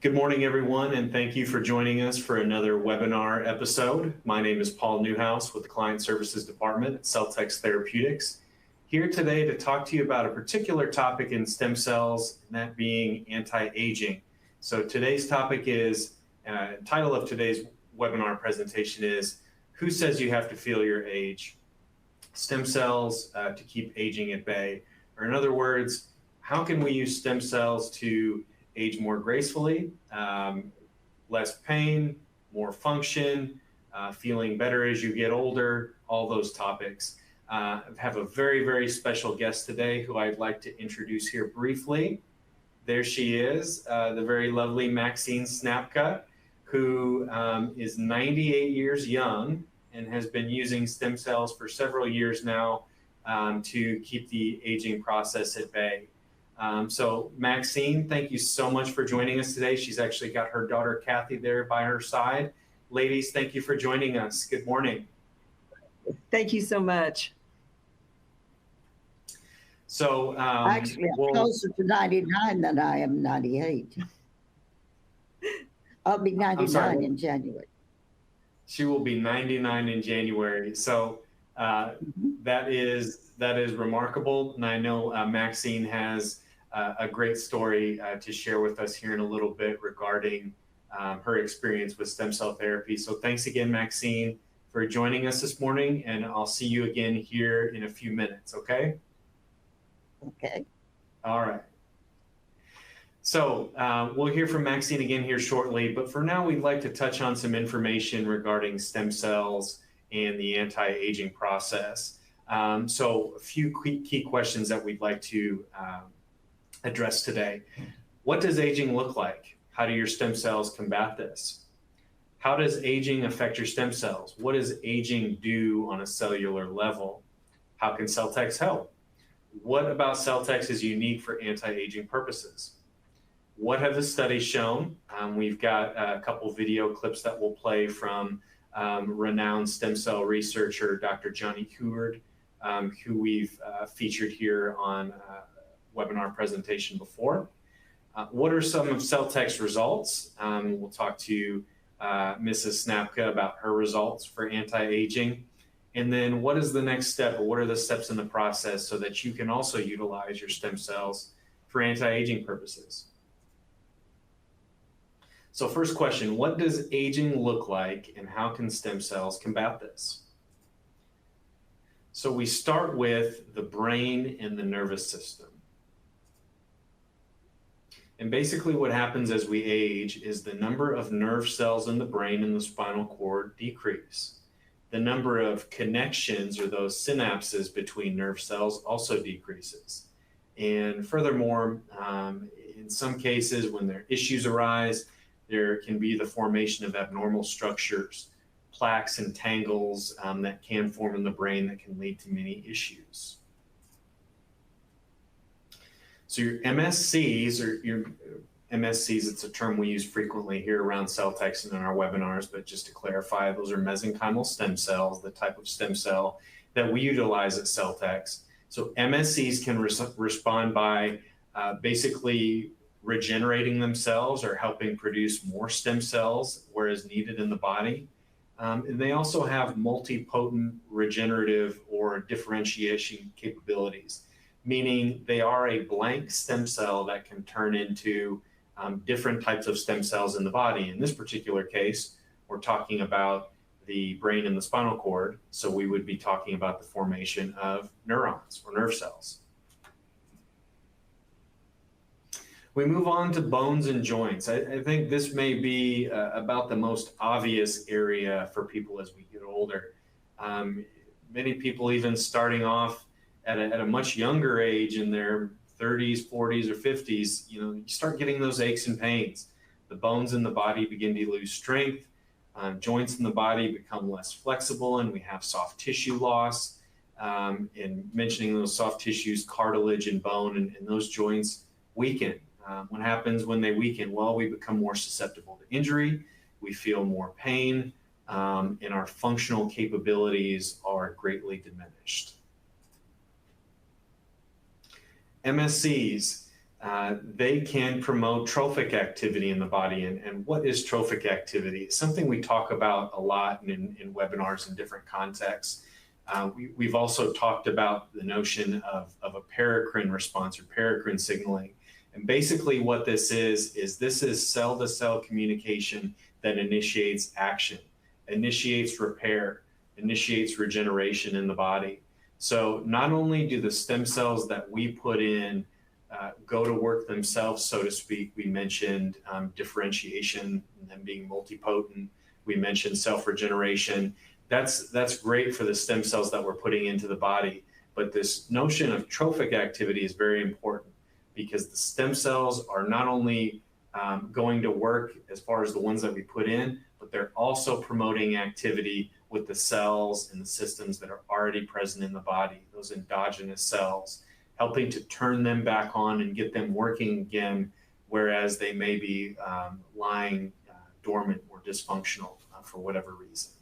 Good morning, everyone, and thank you for joining us for another webinar episode. My name is Paul Newhouse with the Client Services Department at Celtex Therapeutics, here today to talk to you about a particular topic in stem cells, and that being anti-aging. So today's topic is, title of today's webinar presentation is, Who Says You Have to Feel Your Age? Stem cells to keep aging at bay. Or in other words, how can we use stem cells to age more gracefully, less pain, more function, feeling better as you get older, all those topics. I have a very, very special guest today who I'd like to introduce here briefly. There she is, the very lovely Maxine Snapka, who is 98 years young and has been using stem cells for several years now to keep the aging process at bay. So Maxine, thank you so much for joining us today. She's actually got her daughter Kathy there by her side. Ladies, thank you for joining us. Good morning. Thank you so much. So actually, I'm closer to 99 than I am 98. I'll be 99 in January. She will be 99 in January. So that is remarkable. And I know Maxine has a great story to share with us here in a little bit regarding her experience with stem cell therapy. So thanks again, Maxine, for joining us this morning, and I'll see you again here in a few minutes, okay? Okay. All right. So we'll hear from Maxine again here shortly, but for now, we'd like to touch on some information regarding stem cells and the anti-aging process. So a few key questions that we'd like to address today. What does aging look like? How do your stem cells combat this? How does aging affect your stem cells? What does aging do on a cellular level? How can Celtex help? What about Celtex is unique for anti-aging purposes? What have the studies shown? We've got a couple video clips that we'll play from renowned stem cell researcher, Dr. Johnny Huard, who we've featured here on webinar presentation before. What are some of Celtex results? We'll talk to Mrs. Snapka about her results for anti-aging. And then what is the next step, or what are the steps in the process so that you can also utilize your stem cells for anti-aging purposes? So first question, what does aging look like and how can stem cells combat this? So we start with the brain and the nervous system. And basically what happens as we age is the number of nerve cells in the brain and the spinal cord decrease. The number of connections, or those synapses between nerve cells, also decreases. And furthermore, in some cases when there issues arise, there can be the formation of abnormal structures, plaques and tangles that can form in the brain that can lead to many issues. So your MSCs, it's a term we use frequently here around Celtex and in our webinars, but just to clarify, those are mesenchymal stem cells, the type of stem cell that we utilize at Celtex. So MSCs can respond by basically regenerating themselves or helping produce more stem cells where is needed in the body. And they also have multipotent regenerative or differentiation capabilities, meaning they are a blank stem cell that can turn into different types of stem cells in the body. In this particular case, we're talking about the brain and the spinal cord, so we would be talking about the formation of neurons or nerve cells. We move on to bones and joints. I think this may be about the most obvious area for people as we get older. Many people even starting off at a much younger age in their 30s, 40s, or 50s, you start getting those aches and pains. The bones in the body begin to lose strength. Joints in the body become less flexible, and we have soft tissue loss. And mentioning those soft tissues, cartilage and bone, and those joints weaken. What happens when they weaken? Well, we become more susceptible to injury. We feel more pain, and our functional capabilities are greatly diminished. MSCs, they can promote trophic activity in the body. And what is trophic activity? It's something we talk about a lot in webinars in different contexts. We've also talked about the notion of a paracrine response or paracrine signaling. And basically what this is this is cell-to-cell communication that initiates action, initiates repair, initiates regeneration in the body. So not only do the stem cells that we put in go to work themselves, so to speak. We mentioned differentiation and them being multipotent. We mentioned self-regeneration. That's great for the stem cells that we're putting into the body. But this notion of trophic activity is very important because the stem cells are not only going to work as far as the ones that we put in, but they're also promoting activity with the cells and the systems that are already present in the body, those endogenous cells, helping to turn them back on and get them working again, whereas they may be lying dormant or dysfunctional for whatever reason.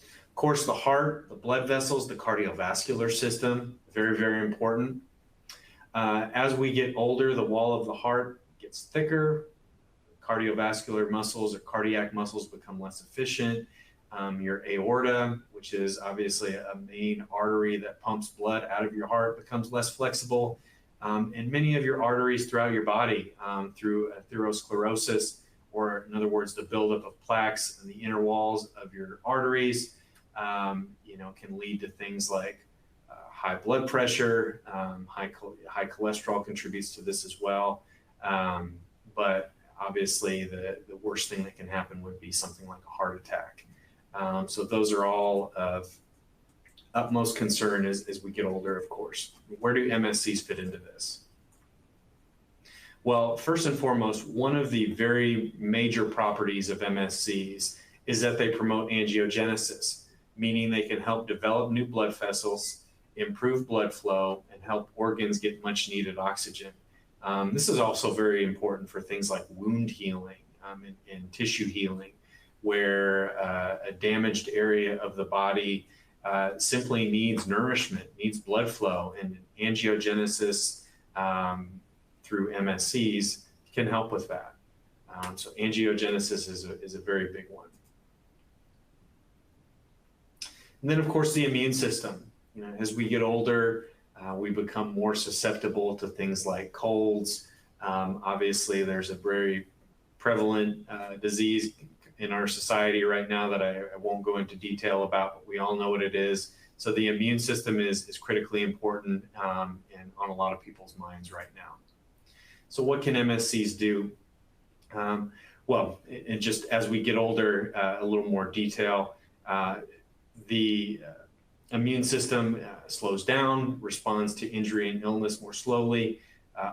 Of course, the heart, the blood vessels, the cardiovascular system, very, very important. As we get older, the wall of the heart gets thicker. Cardiovascular muscles or cardiac muscles become less efficient. Your aorta, which is obviously a main artery that pumps blood out of your heart, becomes less flexible. And many of your arteries throughout your body through atherosclerosis, or in other words, the buildup of plaques in the inner walls of your arteries, can lead to things like high blood pressure. High cholesterol contributes to this as well. But obviously, the worst thing that can happen would be something like a heart attack. So those are all of utmost concern as we get older, of course. Where do MSCs fit into this? Well, first and foremost, one of the very major properties of MSCs is that they promote angiogenesis, meaning they can help develop new blood vessels, improve blood flow, and help organs get much needed oxygen. This is also very important for things like wound healing and tissue healing, where a damaged area of the body simply needs nourishment, needs blood flow, and angiogenesis through MSCs can help with that. So angiogenesis is a very big one. And then, of course, the immune system. As we get older, we become more susceptible to things like colds. Obviously, there's a very prevalent disease in our society right now that I won't go into detail about, but we all know what it is. So the immune system is critically important and on a lot of people's minds right now. So what can MSCs do? Well, and just as we get older, a little more detail, the immune system slows down, responds to injury and illness more slowly.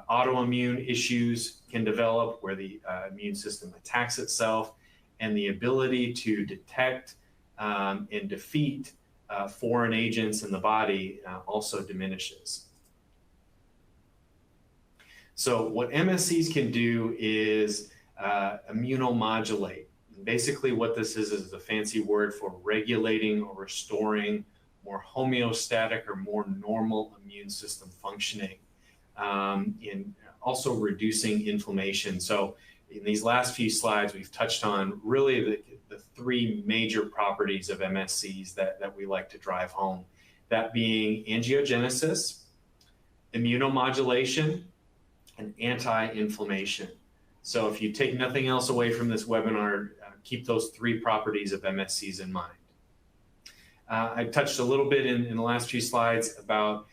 Autoimmune issues can develop where the immune system attacks itself, and the ability to detect and defeat foreign agents in the body also diminishes. So what MSCs can do is immunomodulate. Basically what this is a fancy word for regulating or restoring more homeostatic or more normal immune system functioning, and also reducing inflammation. So in these last few slides, we've touched on really the three major properties of MSCs that we like to drive home, that being angiogenesis, immunomodulation, and anti-inflammation. So if you take nothing else away from this webinar, keep those three properties of MSCs in mind. I touched a little bit in the last few slides about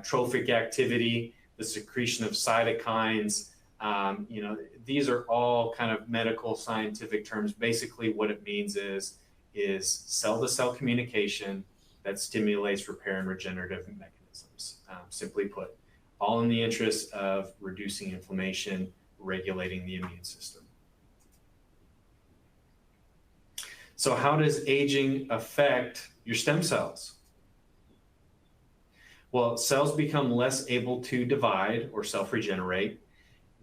trophic activity, the secretion of cytokines. These are all kind of medical scientific terms. Basically what it means is cell-to-cell communication that stimulates repair and regenerative mechanisms. Simply put, all in the interest of reducing inflammation, regulating the immune system. So how does aging affect your stem cells? Well, cells become less able to divide or self-regenerate.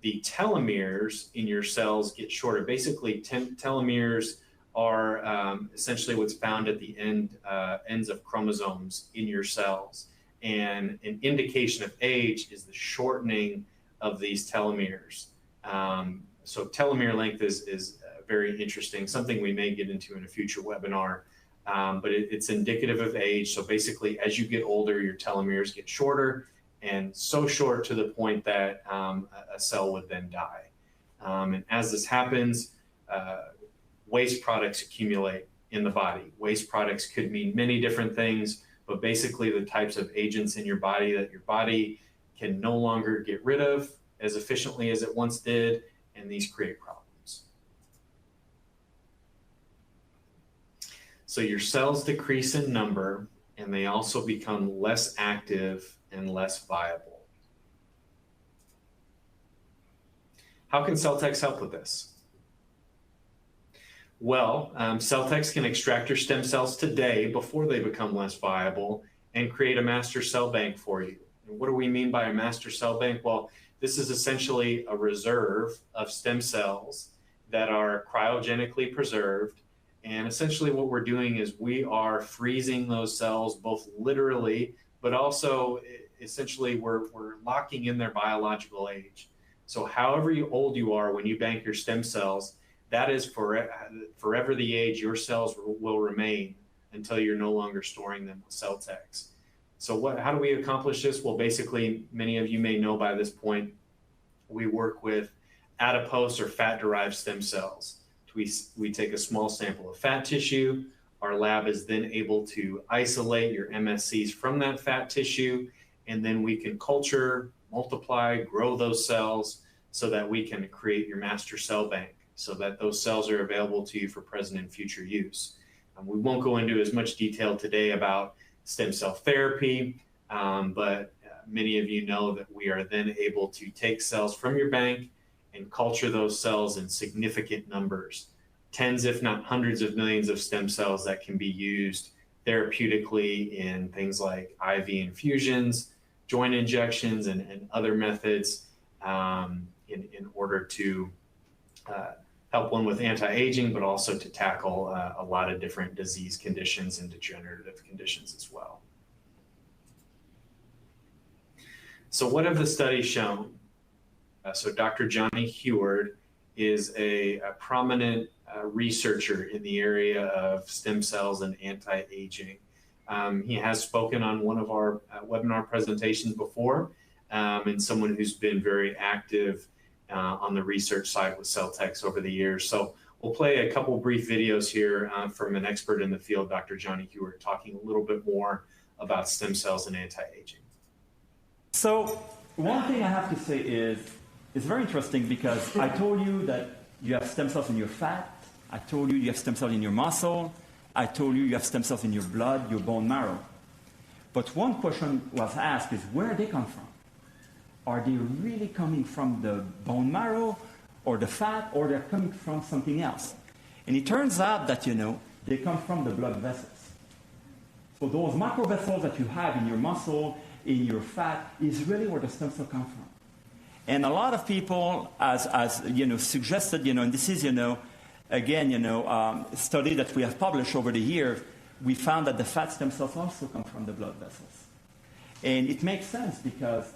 The telomeres in your cells get shorter. Basically, telomeres are essentially what's found at the ends of chromosomes in your cells. And an indication of age is the shortening of these telomeres. So telomere length is very interesting, something we may get into in a future webinar, but it's indicative of age. So basically, as you get older, your telomeres get shorter, and so short to the point that a cell would then die. And as this happens, waste products accumulate in the body. Waste products could mean many different things, but basically the types of agents in your body that your body can no longer get rid of as efficiently as it once did, and these create problems. So your cells decrease in number, and they also become less active and less viable. How can Celtx help with this? Well, Celtx can extract your stem cells today before they become less viable and create a master cell bank for you. And what do we mean by a master cell bank? Well, this is essentially a reserve of stem cells that are cryogenically preserved. And essentially what we're doing is we are freezing those cells, both literally, but also essentially we're locking in their biological age. So however old you are when you bank your stem cells, that is forever the age your cells will remain until you're no longer storing them with Celtx. So how do we accomplish this? Well, basically, many of you may know by this point, we work with adipose or fat-derived stem cells. We take a small sample of fat tissue. Our lab is then able to isolate your MSCs from that fat tissue, and then we can culture, multiply, grow those cells so that we can create your master cell bank, so that those cells are available to you for present and future use. We won't go into as much detail today about stem cell therapy, but many of you know that we are then able to take cells from your bank and culture those cells in significant numbers, tens if not hundreds of millions of stem cells that can be used therapeutically in things like IV infusions, joint injections, and other methods in order to help one with anti-aging, but also to tackle a lot of different disease conditions and degenerative conditions as well. So what have the studies shown? So Dr. Johnny Heward is a prominent researcher in the area of stem cells and anti-aging. He has spoken on one of our webinar presentations before, and someone who's been very active on the research side with Celtx over the years. So we'll play a couple brief videos here from an expert in the field, Dr. Johnny Heward, talking a little bit more about stem cells and anti-aging. So one thing I have to say is, it's very interesting because I told you that you have stem cells in your fat. I told you you have stem cells in your muscle. I told you you have stem cells in your blood, your bone marrow. But one question was asked is, where do they come from? Are they really coming from the bone marrow or the fat, or they're coming from something else? And it turns out that, they come from the blood vessels. So those macrovessels that you have in your muscle, in your fat, is really where the stem cells come from. And a lot of people, as suggested, and this is, again, study that we have published over the years, we found that the fat stem cells also come from the blood vessels. And it makes sense because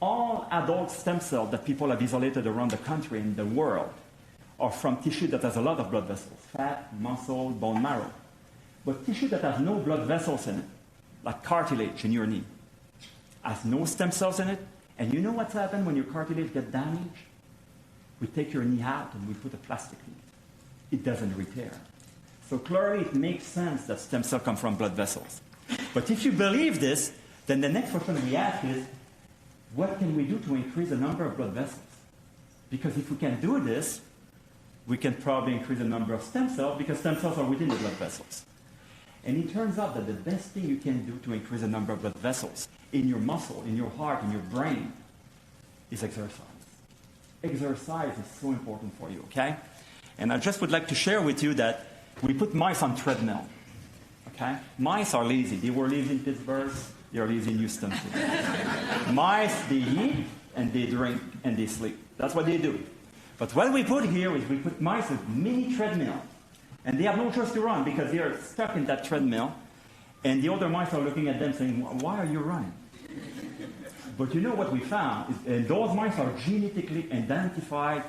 all adult stem cells that people have isolated around the country and the world are from tissue that has a lot of blood vessels, fat, muscle, bone marrow. But tissue that has no blood vessels in it, like cartilage in your knee, has no stem cells in it. And you know what's happened when your cartilage gets damaged? We take your knee out and we put a plastic knee. It doesn't repair. So clearly it makes sense that stem cells come from blood vessels. But if you believe this, then the next question we ask is, what can we do to increase the number of blood vessels? Because if we can do this, we can probably increase the number of stem cells because stem cells are within the blood vessels. And it turns out that the best thing you can do to increase the number of blood vessels in your muscle, in your heart, in your brain, is exercise. Exercise is so important for you, okay? And I just would like to share with you that we put mice on treadmill, okay? Mice are lazy. They were lazy in Pittsburgh. They are lazy in Houston too. Mice, they eat and they drink and they sleep. That's what they do. But what we put here is we put mice with mini treadmill. And they have no choice to run because they are stuck in that treadmill. And the other mice are looking at them saying, why are you running? But you know what we found? And those mice are genetically identified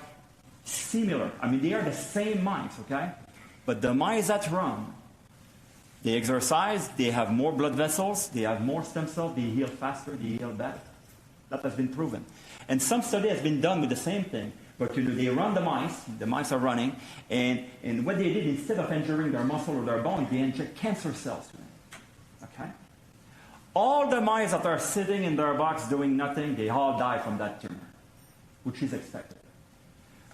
similar. I mean, they are the same mice, okay? But the mice that run, they exercise, they have more blood vessels, they have more stem cells, they heal faster, they heal better. That has been proven. And some study has been done with the same thing. But you know, they run the mice are running, and what they did, instead of injuring their muscle or their bone, they inject cancer cells to them. Okay? All the mice that are sitting in their box doing nothing, they all die from that tumor, which is expected.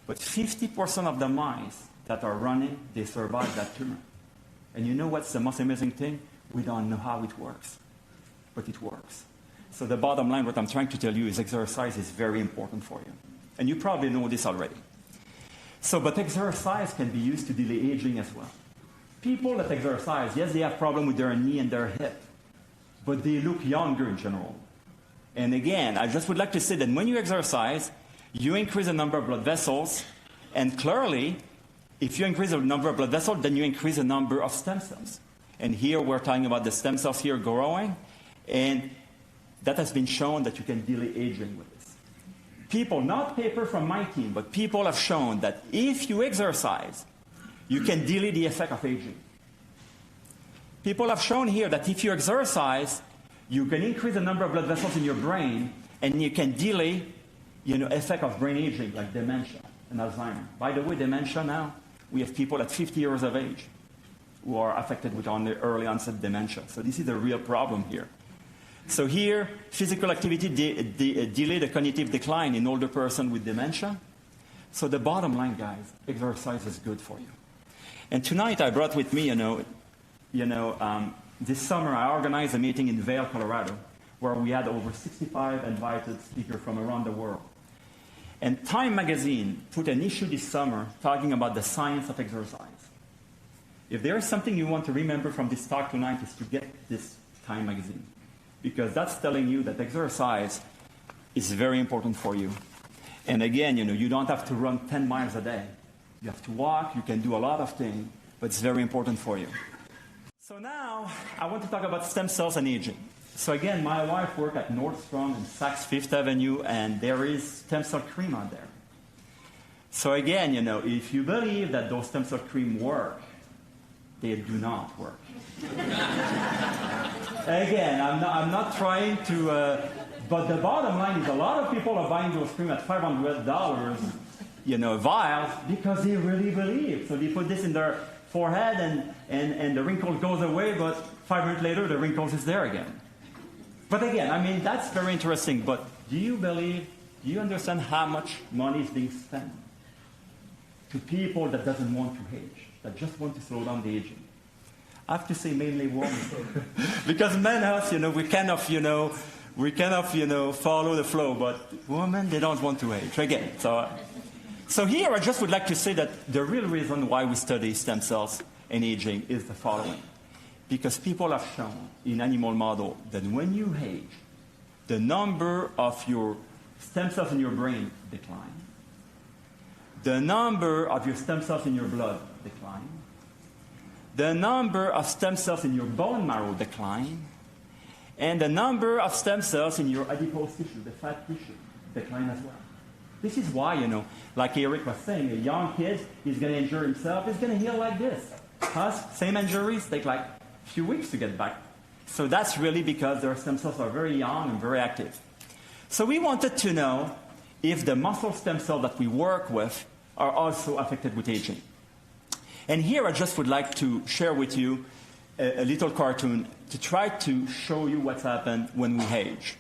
But 50% of the mice that are running, they survive that tumor. And you know what's the most amazing thing? We don't know how it works, but it works. So the bottom line, what I'm trying to tell you is exercise is very important for you. And you probably know this already. So, but exercise can be used to delay aging as well. People that exercise, yes, they have problems with their knee and their hip, but they look younger in general. And again, I just would like to say that when you exercise, you increase the number of blood vessels, and clearly, if you increase the number of blood vessels, then you increase the number of stem cells. And here we're talking about the stem cells here growing, and that has been shown that you can delay aging with this. People, not paper from my team, but people have shown that if you exercise, you can delay the effect of aging. People have shown here that if you exercise, you can increase the number of blood vessels in your brain, and you can delay, effect of brain aging, like dementia and Alzheimer. By the way, dementia now, we have people at 50 years of age who are affected with early onset dementia. So this is a real problem here. So here, physical activity delay the cognitive decline in older person with dementia. So the bottom line, guys, exercise is good for you. And tonight I brought with me, this summer I organized a meeting in Vail, Colorado, where we had over 65 invited speakers from around the world. And Time magazine put an issue this summer talking about the science of exercise. If there is something you want to remember from this talk tonight, is to get this Time magazine. Because that's telling you that exercise is very important for you. And again, you don't have to run 10 miles a day. You have to walk, you can do a lot of things, but it's very important for you. So now, I want to talk about stem cells and aging. So again, my wife worked at Nordstrom and Saks Fifth Avenue, and there is stem cell cream out there. So again, if you believe that those stem cell cream work, they do not work. Again, I'm not trying to, but the bottom line is a lot of people are buying those cream at $500, vials, because they really believe. So they put this in their forehead and the wrinkle goes away, but 5 minutes later, the wrinkles is there again. But again, that's very interesting, but do you understand how much money is being spent to people that doesn't want to age, that just want to slow down the aging? I have to say mainly women. Because men, us, we kind of follow the flow, but women, they don't want to age. Again, so here I just would like to say that the real reason why we study stem cells and aging is the following. Because people have shown in animal model that when you age, the number of your stem cells in your brain decline. The number of your stem cells in your blood decline. The number of stem cells in your bone marrow decline, and the number of stem cells in your adipose tissue, the fat tissue, decline as well. This is why, like Eric was saying, a young kid is going to injure himself, he's going to heal like this. Us, same injuries, take like a few weeks to get back. So that's really because their stem cells are very young and very active. So we wanted to know if the muscle stem cells that we work with are also affected with aging. And here I just would like to share with you a little cartoon to try to show you what's happened when we age.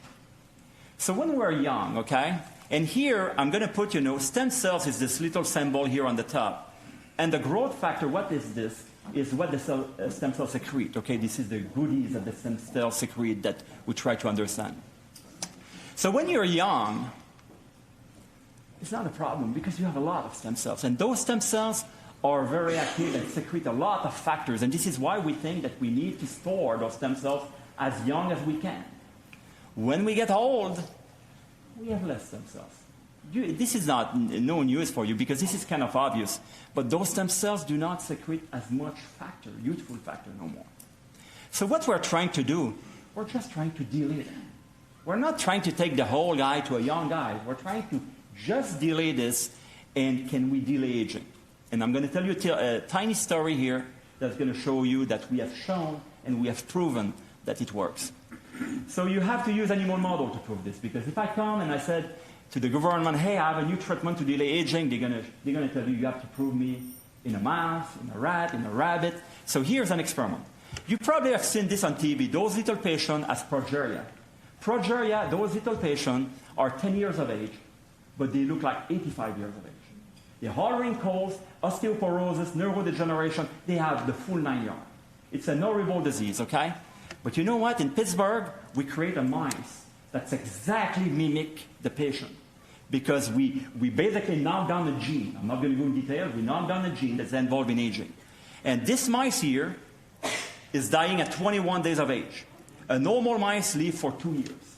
So when we're young, okay? And here I'm going to put, stem cells is this little symbol here on the top. And the growth factor, what is this? Is what the stem cells secrete, okay? This is the goodies that the stem cells secrete that we try to understand. So when you're young, it's not a problem because you have a lot of stem cells. And those stem cells are very active and secrete a lot of factors. And this is why we think that we need to store those stem cells as young as we can. When we get old, we have less stem cells. This is no news for you because this is kind of obvious. But those stem cells do not secrete as much factor, youthful factor no more. So what we're trying to do, we're just trying to delay that. We're not trying to take the whole guy to a young guy. We're trying to just delay this, and can we delay aging? And I'm going to tell you a tiny story here that's going to show you that we have shown and we have proven that it works. So you have to use animal model to prove this, because if I come and I said to the government, hey, I have a new treatment to delay aging, they're going to tell you have to prove me in a mouse, in a rat, in a rabbit. So here's an experiment. You probably have seen this on TV. Those little patients has progeria. Progeria, those little patients are 10 years of age, but they look like 85 years of age. They have wrinkles, osteoporosis, neurodegeneration. They have the full 9 yards. It's an horrible disease, okay? But you know what? In Pittsburgh, we create a mice that's exactly mimic the patient, because we basically knock down a gene. I'm not going to go in detail. We knock down a gene that's involved in aging. And this mice here is dying at 21 days of age. A normal mice live for 2 years.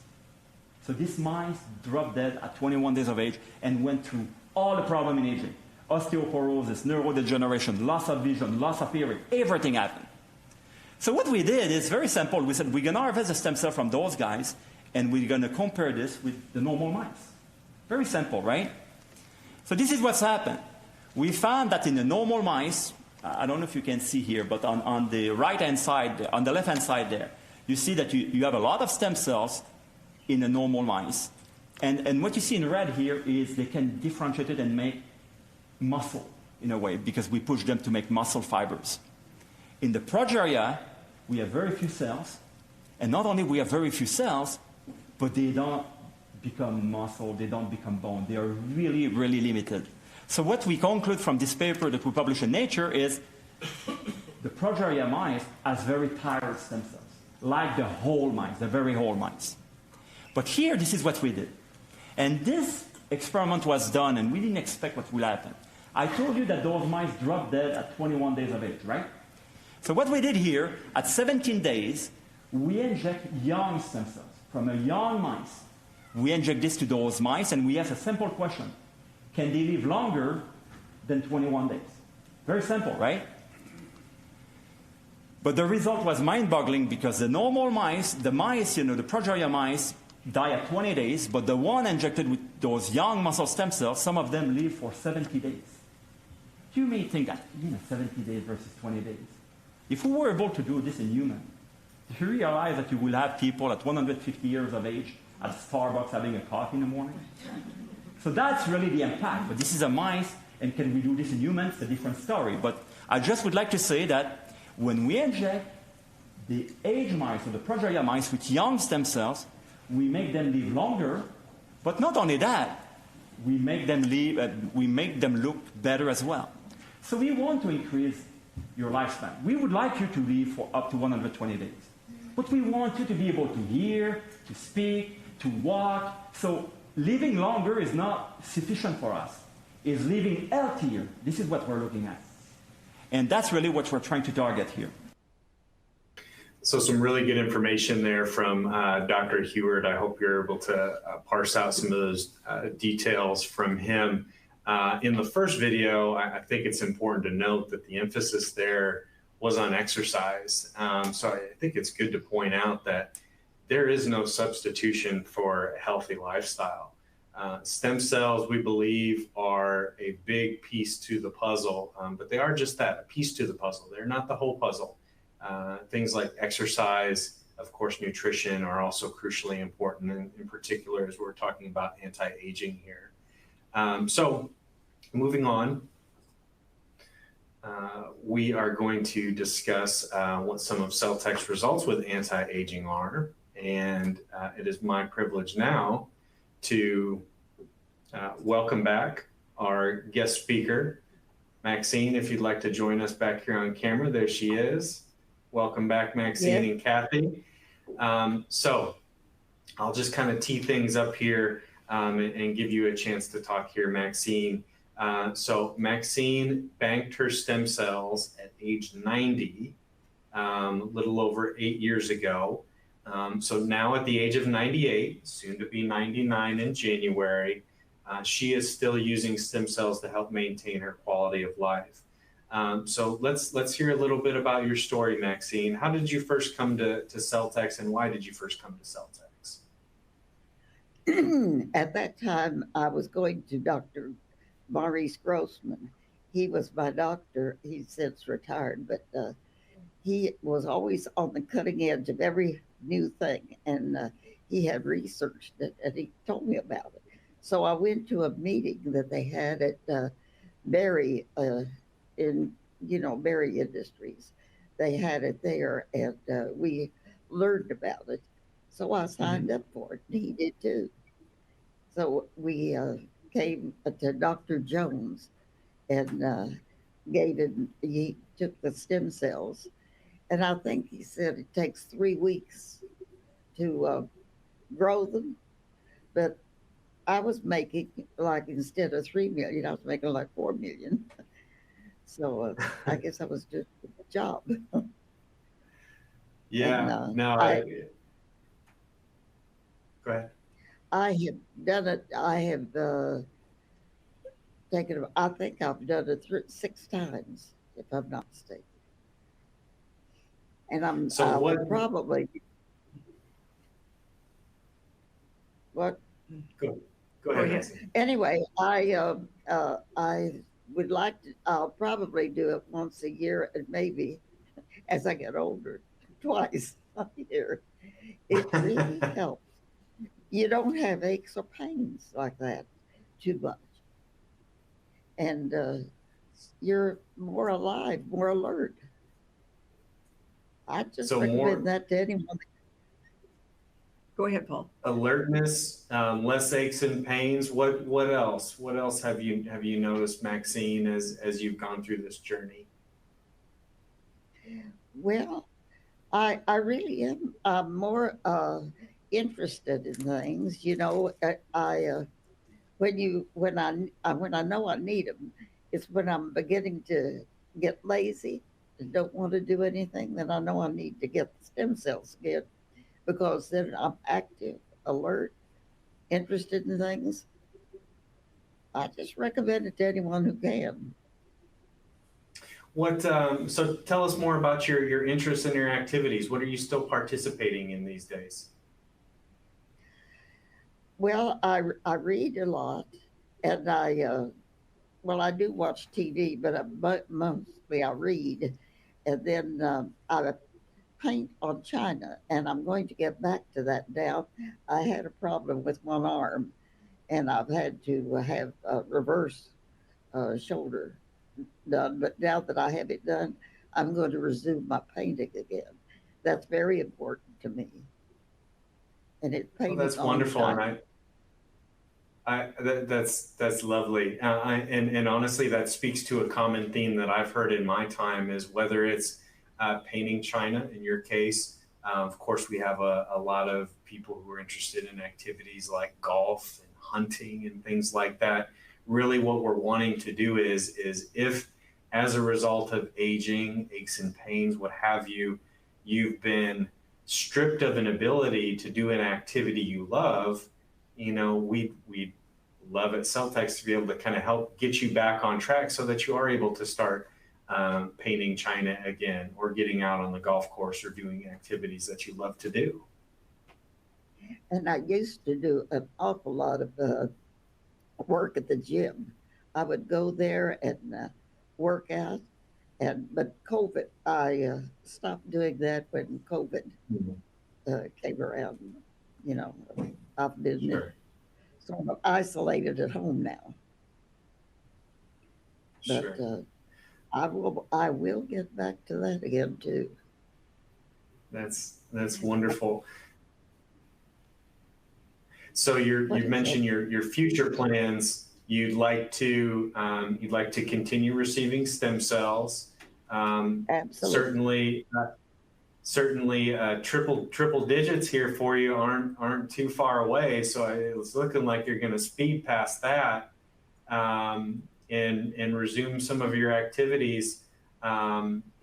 So this mice dropped dead at 21 days of age and went through all the problem in aging. Osteoporosis, neurodegeneration, loss of vision, loss of hearing, everything happened. So what we did is very simple. We said we're going to harvest a stem cell from those guys, and we're going to compare this with the normal mice. Very simple, right? So this is what's happened. We found that in the normal mice, I don't know if you can see here, but on the right-hand side, on the left-hand side there, you see that you have a lot of stem cells in the normal mice. And what you see in red here is they can differentiate it and make muscle in a way, because we push them to make muscle fibers. In the progeria, we have very few cells. And not only we have very few cells, but they don't become muscle, they don't become bone. They are really, really limited. So what we conclude from this paper that we publish in Nature is the progeria mice has very tired stem cells, like the whole mice, the very whole mice. But here, this is what we did. And this experiment was done, and we didn't expect what will happen. I told you that those mice dropped dead at 21 days of age, right? So what we did here, at 17 days, we inject young stem cells from a young mice. We inject this to those mice, and we ask a simple question. Can they live longer than 21 days? Very simple, right? But the result was mind-boggling, because the normal mice, the progeria mice, die at 20 days, but the one injected with those young muscle stem cells, some of them live for 70 days. You may think that, 70 days versus 20 days. If we were able to do this in humans, do you realize that you will have people at 150 years of age at Starbucks having a coffee in the morning? So that's really the impact. But this is a mice, and can we do this in humans? It's a different story. But I just would like to say that when we inject the age mice, or the progeria mice, with young stem cells, we make them live longer. But not only that, we make them look better as well. So we want to increase your lifespan. We would like you to live for up to 120 days. But we want you to be able to hear, to speak, to walk. So living longer is not sufficient for us. It's living healthier. This is what we're looking at. And that's really what we're trying to target here. So some really good information there from Dr. Huard. I hope you're able to parse out some of those details from him. In the first video, I think it's important to note that the emphasis there was on exercise. So I think it's good to point out that there is no substitution for a healthy lifestyle. Stem cells, we believe, are a big piece to the puzzle, but they are just that, a piece to the puzzle. They're not the whole puzzle. Things like exercise, of course, nutrition are also crucially important, and in particular, as we're talking about anti-aging here. So moving on, we are going to discuss what some of Celtech's results with anti-aging are. And it is my privilege now to welcome back our guest speaker, Maxine. If you'd like to join us back here on camera, there she is. Welcome back, Maxine and Kathy. So I'll just kind of tee things up here and give you a chance to talk here, Maxine. So Maxine banked her stem cells at age 90, a little over 8 years ago. So now at the age of 98, soon to be 99 in January, she is still using stem cells to help maintain her quality of life. So let's hear a little bit about your story, Maxine. How did you first come to Celtex, and why did you first come to Celtex? At that time, I was going to Dr. Maurice Grossman. He was my doctor. He's since retired, but he was always on the cutting edge of every new thing, and he had researched it, and he told me about it. So I went to a meeting that they had at Berry in Berry Industries. They had it there, and we learned about it. So I signed up for it, and he did too. So we came to Dr. Jones and he took the stem cells. And I think he said it takes 3 weeks to grow them. But I was making, like, instead of 3 million, I was making like 4 million. So I guess I was doing a good job. Yeah, And, no, go ahead. I have done it. I have taken it. I think I've done it 6 times, if I'm not mistaken. And So I what? would probably what Go Go ahead, ahead. Maxine. anyway. I would like to. I'll probably do it once a year, and maybe as I get older, twice a year. It really helps. You don't have aches or pains like that too much, and you're more alive, more alert. I just So more recommend that to anyone. Go ahead, Paul. alertness, less aches and pains. What else? What else have you noticed, Maxine, as you've gone through this journey? Well, I really am. I'm more interested in things. When I know I need them, it's when I'm beginning to get lazy and don't want to do anything. Then I know I need to get the stem cells again, because then I'm active, alert, interested in things. I just recommend it to anyone who can. So tell us more about your interests and your activities. What are you still participating in these days? Well, I read a lot, and I do watch TV, but mostly I read, and then I paint on China, and I'm going to get back to that now. I had a problem with one arm, and I've had to have a reverse shoulder done. But now that I have it done, I'm going to resume my painting again. That's very important to me, and it's Well, painting that's on wonderful, China. and that's lovely. And honestly, that speaks to a common theme that I've heard in my time is whether it's painting China in your case. Of course, we have a lot of people who are interested in activities like golf and hunting and things like that. Really, what we're wanting to do is if, as a result of aging, aches and pains, what have you, you've been stripped of an ability to do an activity you love, we love at Celtex to be able to kind of help get you back on track so that you are able to start painting China again, or getting out on the golf course, or doing activities that you love to do. And I used to do an awful lot of work at the gym. I would go there and work out, but COVID, I stopped doing that when COVID came around. You know, I've been Sure. sort of isolated at home now. But Sure. I will get back to that again too. That's wonderful. So What you is mentioned that? your future plans. You'd like to continue receiving stem cells. Absolutely. Certainly, triple digits here for you aren't too far away. So it's looking like you're going to speed past that, and resume some of your activities.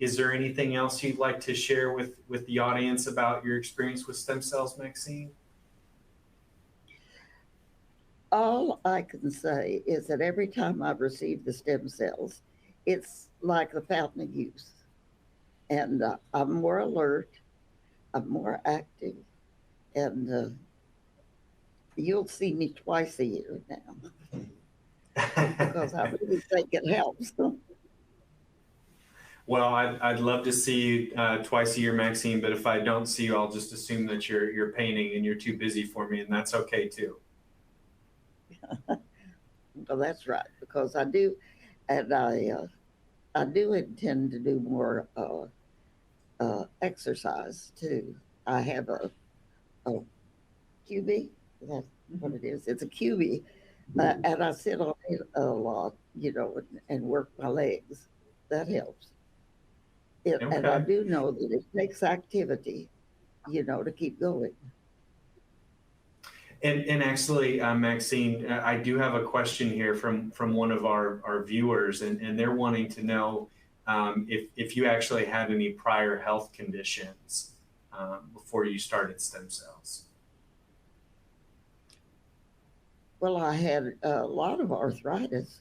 Is there anything else you'd like to share with the audience about your experience with stem cells, Maxine? All I can say is that every time I've received the stem cells, it's like the fountain of youth. And I'm more alert, I'm more active, and you'll see me twice a year now because I really think it helps. Well, I'd love to see you twice a year, Maxine, but if I don't see you, I'll just assume that you're painting and you're too busy for me, and that's okay too. Well, that's right, because I do, and I do intend to do more exercise too. I have a QB. That's what it is. It's a QB, and I sit on it a lot, and work my legs. That helps. And I Okay. do know that it takes activity, to keep going. And actually, Maxine, I do have a question here from one of our viewers, and they're wanting to know if you actually had any prior health conditions before you started stem cells. Well, I had a lot of arthritis,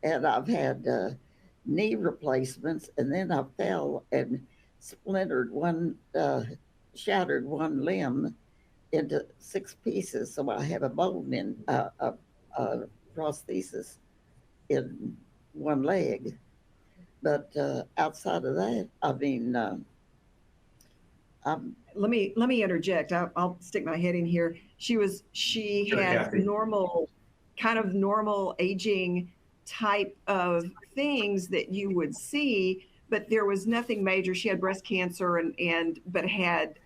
and I've had knee replacements, and then I fell and shattered one limb into 6 pieces. So I have a bone in a prosthesis in one leg. But outside of that, I mean, I'm Let me interject. I'll stick my head in here. She Sure, had Kathy. kind of normal aging type of things that you would see, but there was nothing major. She had breast cancer but had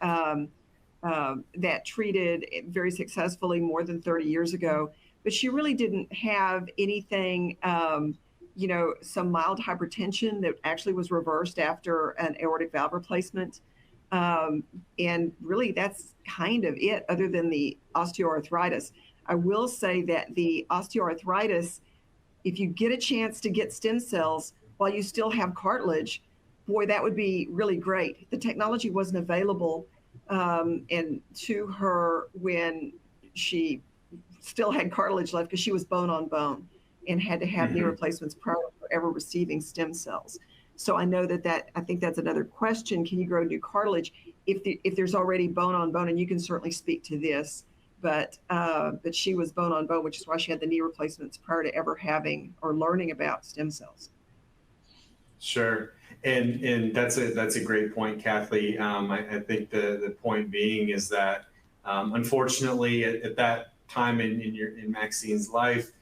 that treated very successfully more than 30 years ago. But she really didn't have anything, some mild hypertension that actually was reversed after an aortic valve replacement. And really, that's kind of it, other than the osteoarthritis. I will say that the osteoarthritis, if you get a chance to get stem cells while you still have cartilage, boy, that would be really great. The technology wasn't available and to her when she still had cartilage left, because she was bone on bone and had to have knee replacements prior to ever receiving stem cells. So I know I think that's another question. Can you grow new cartilage if there's already bone on bone? And you can certainly speak to this, but she was bone on bone, which is why she had the knee replacements prior to ever having or learning about stem cells. Sure. And that's a great point, Kathleen. I think the point being is that unfortunately at that time in Maxine's life,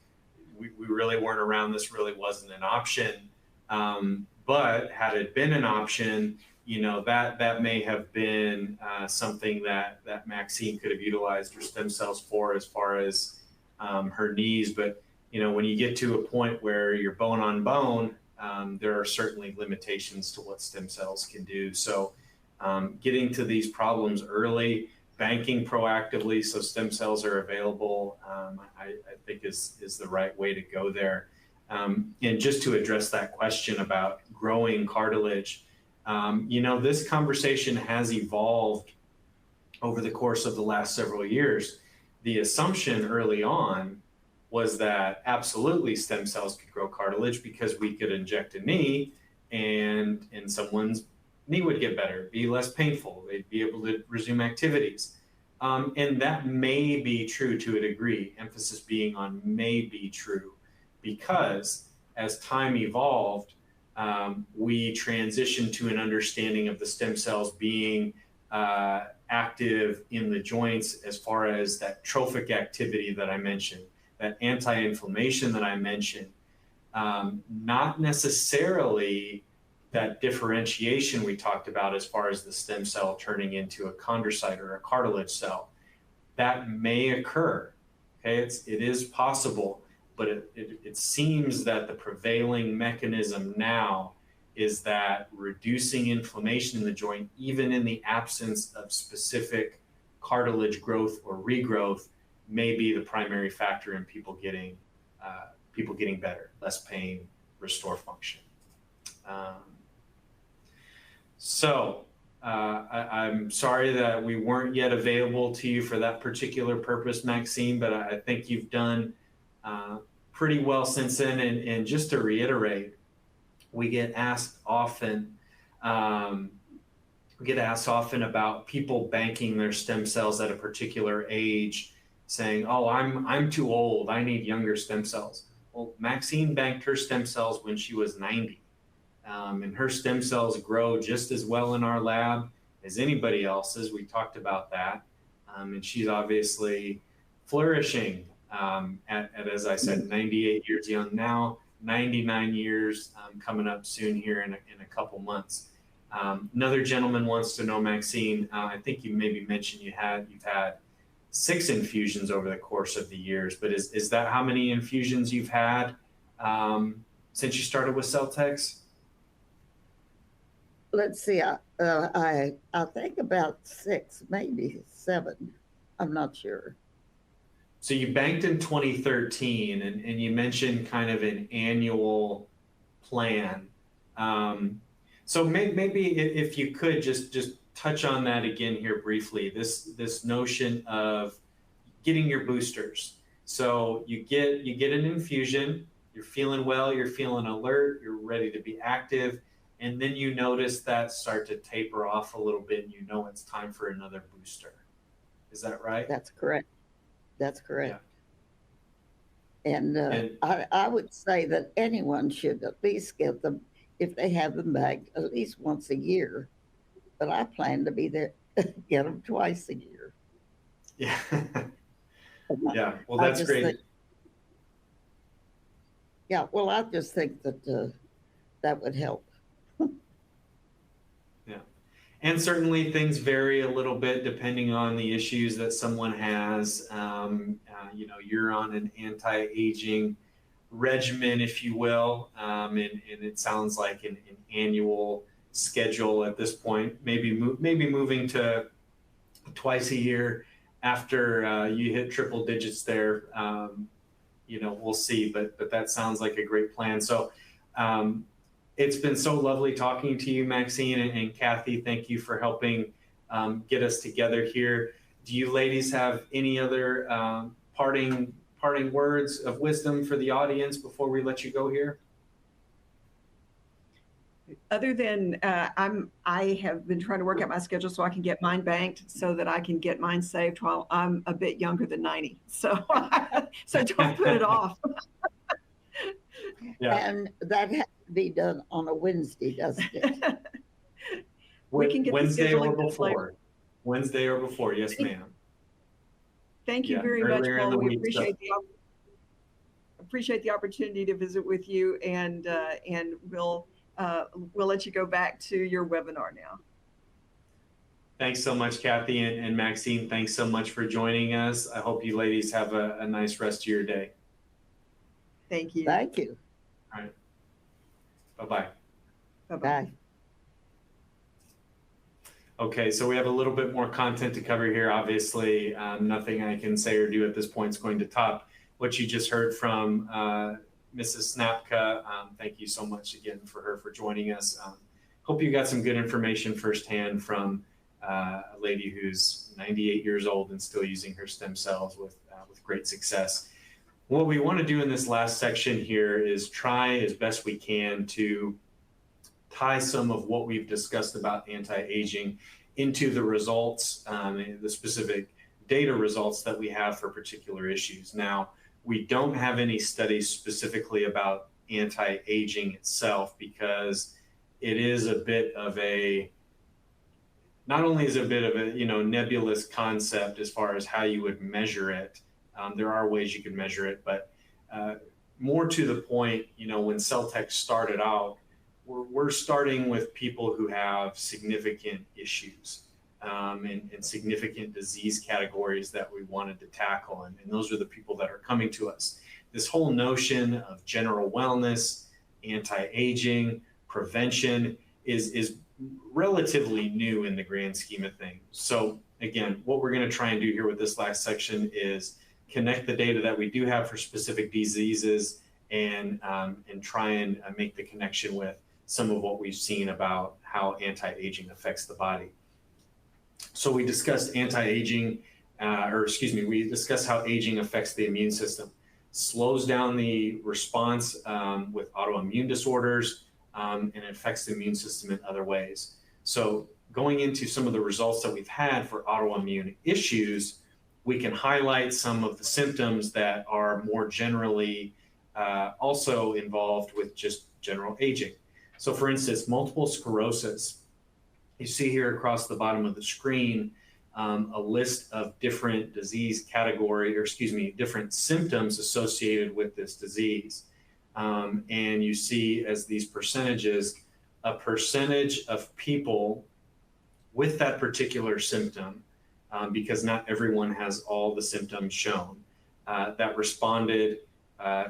we really weren't around. This really wasn't an option. But had it been an option, that may have been something that Maxine could have utilized her stem cells for, as far as her knees. But when you get to a point where you're bone on bone, there are certainly limitations to what stem cells can do. So getting to these problems early, banking proactively so stem cells are available, I think is the right way to go there. And just to address that question about growing cartilage, this conversation has evolved over the course of the last several years. The assumption early on was that absolutely stem cells could grow cartilage because we could inject a knee and someone's knee would get better, be less painful, they'd be able to resume activities. And that may be true to a degree, emphasis being on may be true, because as time evolved, we transitioned to an understanding of the stem cells being active in the joints as far as that trophic activity that I mentioned, that anti-inflammation that I mentioned, not necessarily that differentiation we talked about as far as the stem cell turning into a chondrocyte or a cartilage cell. That may occur, okay? It is possible, but it seems that the prevailing mechanism now is that reducing inflammation in the joint, even in the absence of specific cartilage growth or regrowth, may be the primary factor in people getting better, less pain, restore function. I'm sorry that we weren't yet available to you for that particular purpose, Maxine, but I think you've done pretty well since then. And just to reiterate, we get asked often, about people banking their stem cells at a particular age, saying, "Oh, I'm too old. I need younger stem cells." Well, Maxine banked her stem cells when she was 90, and her stem cells grow just as well in our lab as anybody else's. We talked about that, and she's obviously flourishing at, as I said, 98 years young now, 99 years coming up soon here in a couple months. Another gentleman wants to know, Maxine, I think you maybe mentioned you've had 6 infusions over the course of the years, but is that how many infusions you've had since you started with Celtex? Let's see. I think about 6, maybe 7. I'm not sure. So you banked in 2013, and you mentioned kind of an annual plan. So maybe if you could just touch on that again here briefly, this notion of getting your boosters. So you get an infusion, you're feeling well, you're feeling alert, you're ready to be active, and then you notice that start to taper off a little bit, and you know it's time for another booster. Is that right? That's correct. That's correct. Yeah. And I would say that anyone should at least get them, if they have them back, at least once a year. But I plan to be there, get them twice a year. Yeah. Yeah. Well, that's great. Well, I just think that that would help. Yeah. And certainly things vary a little bit depending on the issues that someone has. You're on an anti-aging regimen, if you will, and it sounds like an annual schedule at this point, maybe moving to twice a year after you hit triple digits there. We'll see, but that sounds like a great plan. So it's been so lovely talking to you, Maxine, and Kathy. Thank you for helping get us together here. Do you ladies have any other parting words of wisdom for the audience before we let you go here? Other than I have been trying to work out my schedule so I can get mine banked so that I can get mine saved while I'm a bit younger than 90. So don't put it off. Yeah. And that has to be done on a Wednesday, doesn't it? We can get Wednesday or before. Wednesday or before, yes, ma'am. Thank you very much, Paul. We appreciate the opportunity to visit with you, and we'll let you go back to your webinar now. Thanks so much, Kathy and Maxine. Thanks so much for joining us. I hope you ladies have a nice rest of your day. Thank you. Thank you. All right. Bye-bye. Bye-bye. Okay, so we have a little bit more content to cover here. Obviously, nothing I can say or do at this point is going to top what you just heard from Mrs. Snapka. Thank you so much again for joining us. Hope you got some good information firsthand from a lady who's 98 years old and still using her stem cells with great success. What we want to do in this last section here is try as best we can to tie some of what we've discussed about anti-aging into the results, the specific data results that we have for particular issues. Now, we don't have any studies specifically about anti-aging itself because it is a bit of a, not only is it a bit of a nebulous concept as far as how you would measure it. There are ways you can measure it, but more to the point, when Celtex started out, we're starting with people who have significant issues and significant disease categories that we wanted to tackle. And those are the people that are coming to us. This whole notion of general wellness, anti-aging, prevention is relatively new in the grand scheme of things. So again, what we're going to try and do here with this last section is connect the data that we do have for specific diseases and try and make the connection with some of what we've seen about how anti-aging affects the body. So we discussed anti-aging, we discussed how aging affects the immune system, slows down the response with autoimmune disorders, and it affects the immune system in other ways. So going into some of the results that we've had for autoimmune issues, we can highlight some of the symptoms that are more generally also involved with just general aging. So for instance, multiple sclerosis, you see here across the bottom of the screen, a list of different disease category, or excuse me, different symptoms associated with this disease. And you see as these percentages, a percentage of people with that particular symptom, because not everyone has all the symptoms shown, that responded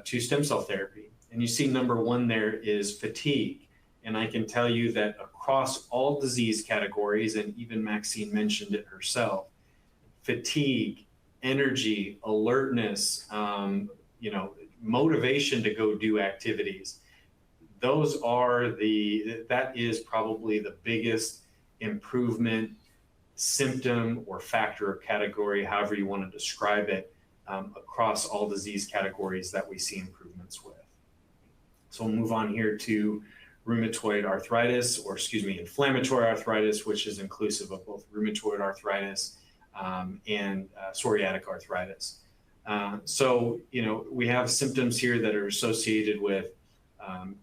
to stem cell therapy. And you see number one there is fatigue. And I can tell you that across all disease categories, and even Maxine mentioned it herself, fatigue, energy, alertness, motivation to go do activities, that is probably the biggest improvement symptom or factor or category, however you want to describe it, across all disease categories that we see improvements with. So we'll move on here to rheumatoid arthritis, or excuse me, inflammatory arthritis, which is inclusive of both rheumatoid arthritis and psoriatic arthritis. So, we have symptoms here that are associated with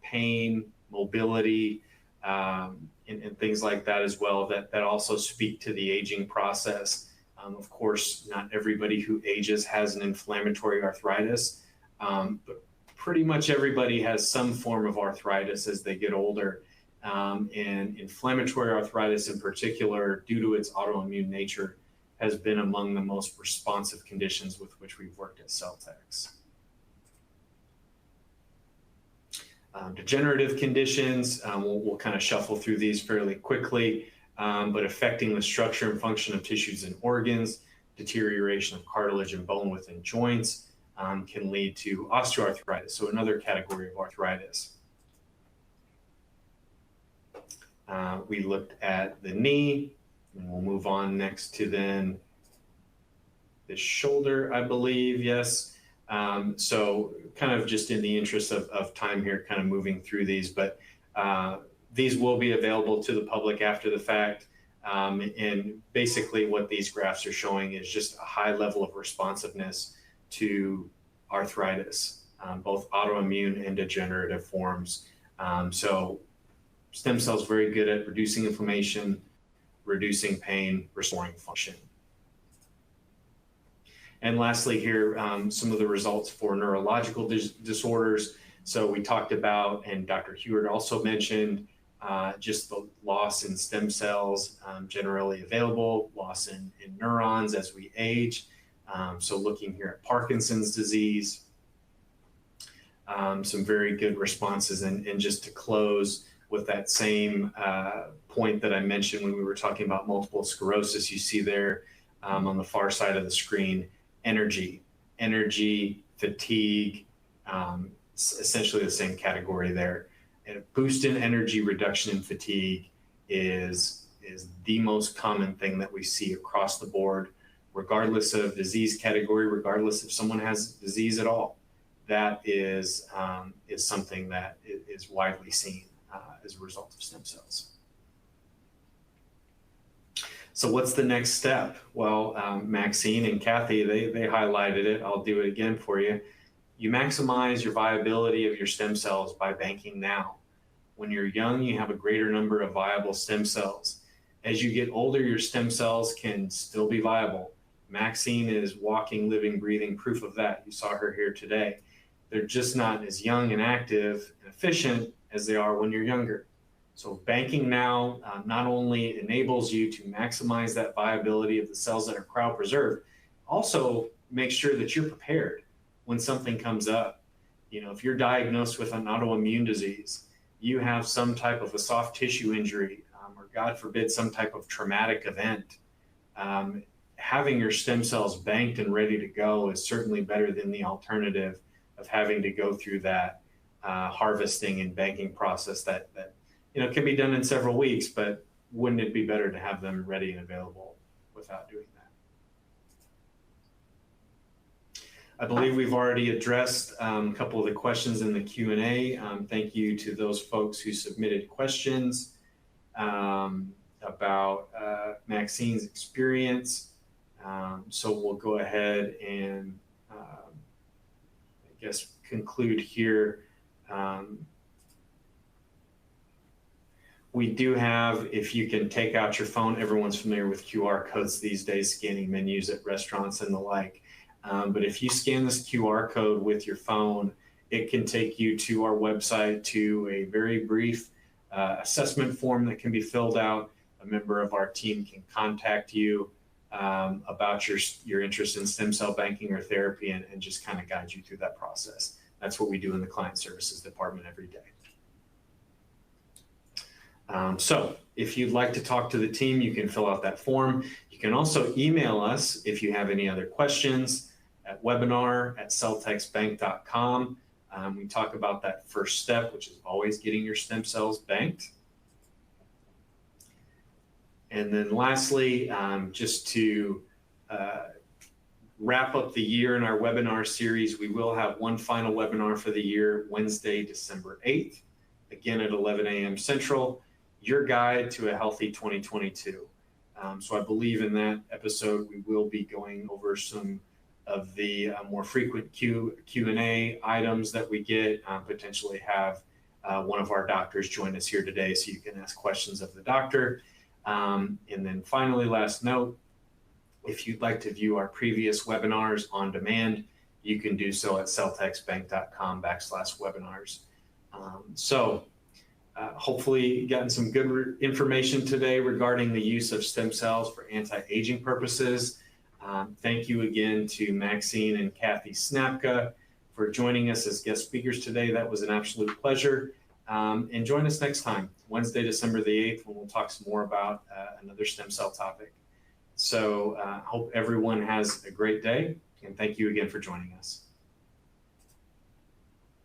pain, mobility, and things like that as well, that also speak to the aging process. Of course, not everybody who ages has an inflammatory arthritis, but pretty much everybody has some form of arthritis as they get older. And inflammatory arthritis in particular, due to its autoimmune nature, has been among the most responsive conditions with which we've worked at Celtex. Degenerative conditions, we'll kind of shuffle through these fairly quickly, but affecting the structure and function of tissues and organs, deterioration of cartilage and bone within joints, can lead to osteoarthritis, so another category of arthritis. We looked at the knee, and we'll move on next to then the shoulder, I believe, yes. So kind of just in the interest of time here, kind of moving through these, but these will be available to the public after the fact. And basically what these graphs are showing is just a high level of responsiveness to arthritis, both autoimmune and degenerative forms. So stem cells very good at reducing inflammation, reducing pain, restoring function. And lastly here, some of the results for neurological disorders. So we talked about, and Dr. Huard also mentioned, just the loss in stem cells generally available, loss in neurons as we age. So looking here at Parkinson's disease, some very good responses. And just to close with that same point that I mentioned when we were talking about multiple sclerosis, you see there on the far side of the screen, energy, fatigue, essentially the same category there. And a boost in energy, reduction in fatigue is the most common thing that we see across the board, regardless of disease category, regardless if someone has disease at all. That is something that is widely seen as a result of stem cells. So what's the next step? Well, Maxine and Kathy, they highlighted it. I'll do it again for you. You maximize your viability of your stem cells by banking now. When you're young, you have a greater number of viable stem cells. As you get older, your stem cells can still be viable. Maxine is walking, living, breathing proof of that. You saw her here today. They're just not as young and active and efficient as they are when you're younger. So banking now not only enables you to maximize that viability of the cells that are cryopreserved, also make sure that you're prepared when something comes up. If you're diagnosed with an autoimmune disease, you have some type of a soft tissue injury, or God forbid, some type of traumatic event, having your stem cells banked and ready to go is certainly better than the alternative of having to go through that harvesting and banking process that can be done in several weeks, but wouldn't it be better to have them ready and available without doing I believe we've already addressed a couple of the questions in the Q&A. Thank you to those folks who submitted questions about Maxine's experience. So we'll go ahead and I guess conclude here. We do have, if you can take out your phone, everyone's familiar with QR codes these days, scanning menus at restaurants and the like. But if you scan this QR code with your phone, it can take you to our website to a very brief assessment form that can be filled out. A member of our team can contact you about your interest in stem cell banking or therapy and just kind of guide you through that process. That's what we do in the client services department every day. So if you'd like to talk to the team, you can fill out that form. You can also email us if you have any other questions at webinar@celltexbank.com. We talk about that first step, which is always getting your stem cells banked. And then lastly, just to wrap up the year in our webinar series, we will have one final webinar for the year, Wednesday, December 8th, again at 11 a.m. Central. Your guide to a healthy 2022. So I believe in that episode, we will be going over some of the more frequent Q&A items that we get, potentially have one of our doctors join us here today so you can ask questions of the doctor. And then finally, last note, if you'd like to view our previous webinars on demand, you can do so at celltexbank.com/webinars. Hopefully gotten some good information today regarding the use of stem cells for anti-aging purposes. Thank you again to Maxine and Kathy Snapka for joining us as guest speakers today. That was an absolute pleasure. And join us next time, Wednesday, December the 8th, when we'll talk some more about another stem cell topic. So hope everyone has a great day, and thank you again for joining us.